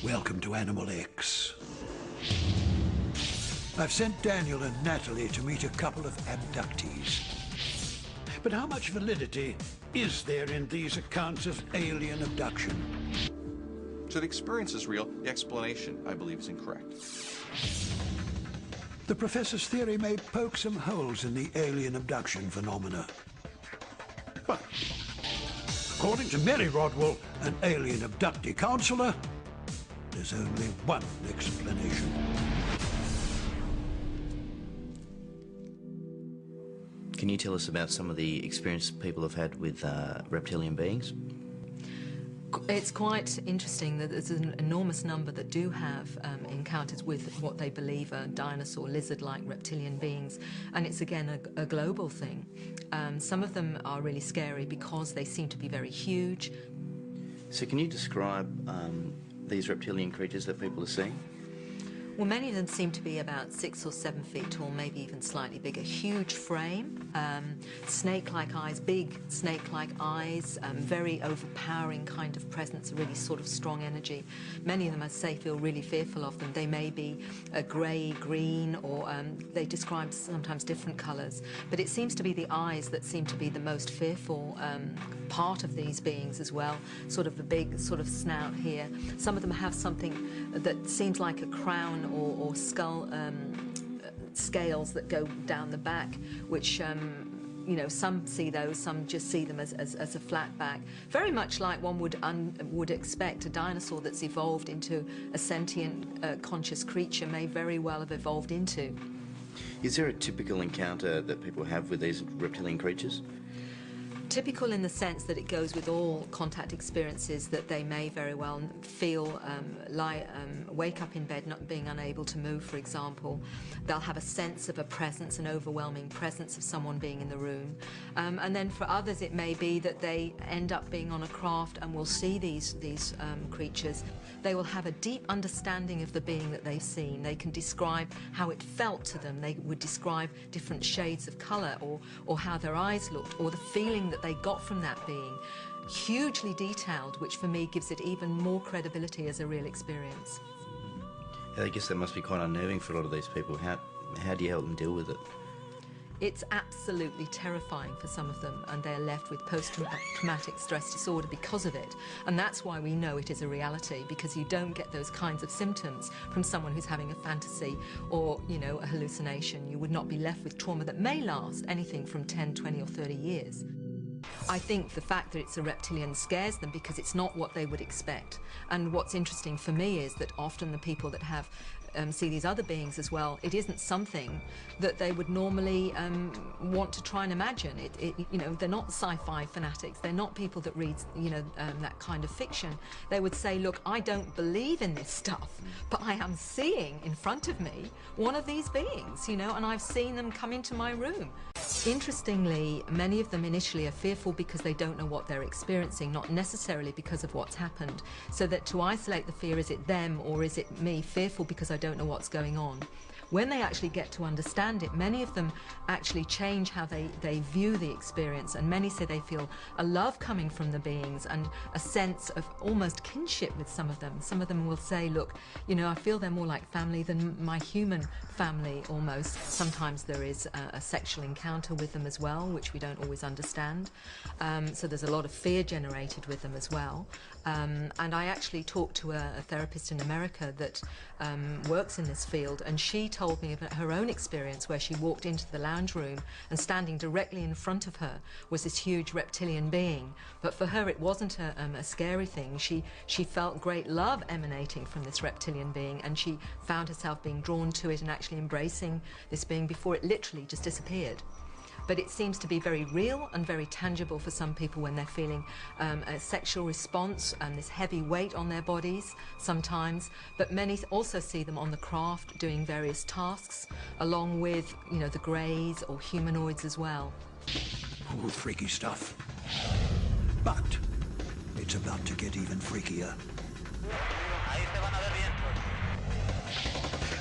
Welcome to Animal X. I've sent Daniel and Natalie to meet a couple of abductees. But how much validity is there in these accounts of alien abduction? So the experience is real. The explanation, I believe, is incorrect. The professor's theory may poke some holes in the alien abduction phenomena. But according to Mary Rodwell, an alien abductee counselor, there's only one explanation. Can you tell us about some of the experience people have had with reptilian beings? It's quite interesting that there's an enormous number that do have encounters with what they believe are dinosaur, lizard-like reptilian beings, and it's again a global thing. Some of them are really scary because they seem to be very huge. So can you describe these reptilian creatures that people are seeing? Well, many of them seem to be about 6 or 7 feet tall, maybe even slightly bigger. Huge frame, snake-like eyes, big snake-like eyes, very overpowering kind of presence, really sort of strong energy. Many of them, I say, feel really fearful of them. They may be a grey, green, or they describe sometimes different colours. But it seems to be the eyes that seem to be the most fearful part of these beings as well. Sort of a big sort of snout here. Some of them have something that seems like a crown or skull scales that go down the back, which you know, some see those, some just see them as a flat back. Very much like one would expect a dinosaur that's evolved into a sentient, conscious creature may very well have evolved into. Is there a typical encounter that people have with these reptilian creatures? Typical in the sense that it goes with all contact experiences, that they may very well feel, wake up in bed not being unable to move, for example. They'll have a sense of a presence, an overwhelming presence of someone being in the room. And then for others it may be that they end up being on a craft and will see these creatures. They will have a deep understanding of the being that they've seen. They can describe how it felt to them. They would describe different shades of colour, or how their eyes looked, or the feeling that they got from that being. Hugely detailed, which for me gives it even more credibility as a real experience. I guess that must be quite unnerving for a lot of these people. How do you help them deal with it? It's absolutely terrifying for some of them, and they're left with post-traumatic stress disorder because of it. And that's why we know it is a reality, because you don't get those kinds of symptoms from someone who's having a fantasy or, you know, a hallucination. You would not be left with trauma that may last anything from 10, 20 or 30 years. I think the fact that it's a reptilian scares them because it's not what they would expect. And what's interesting for me is that often the people that have see these other beings as well, it isn't something that they would normally want to try and imagine. You know, they're not sci-fi fanatics. They're not people that read, you know, that kind of fiction. They would say, look, I don't believe in this stuff, but I am seeing in front of me one of these beings, you know, and I've seen them come into my room. Interestingly, many of them initially are fearful because they don't know what they're experiencing, not necessarily because of what's happened. So that to isolate the fear, is it them or is it me? Fearful because I don't know what's going on. When they actually get to understand it, many of them actually change how they view the experience, and many say they feel a love coming from the beings and a sense of almost kinship with some of them. Some of them will say, look, you know, I feel they're more like family than my human family almost. Sometimes there is a sexual encounter with them as well, which we don't always understand. So there's a lot of fear generated with them as well. And I actually talked to a therapist in America that works in this field, and she told me about her own experience where she walked into the lounge room and standing directly in front of her was this huge reptilian being. But for her it wasn't a scary thing. She felt great love emanating from this reptilian being, and she found herself being drawn to it and actually embracing this being before it literally just disappeared. But it seems to be very real and very tangible for some people when they're feeling a sexual response and this heavy weight on their bodies sometimes. But many also see them on the craft doing various tasks, along with, you know, the greys or humanoids as well. Ooh, freaky stuff. But it's about to get even freakier.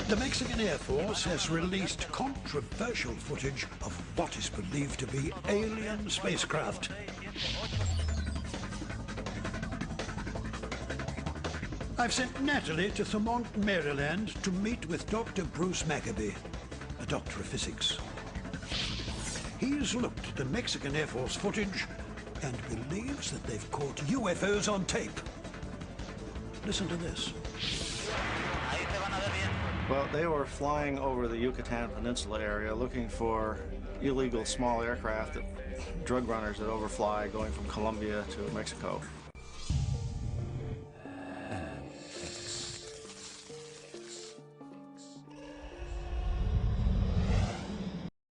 The Mexican Air Force has released controversial footage of what is believed to be alien spacecraft. I've sent Natalie to Themont, Maryland to meet with Dr. Bruce Maccabee, a doctor of physics. He's looked at the Mexican Air Force footage and believes that they've caught UFOs on tape. Listen to this. Well, they were flying over the Yucatan Peninsula area looking for illegal small aircraft, drug runners that overfly going from Colombia to Mexico.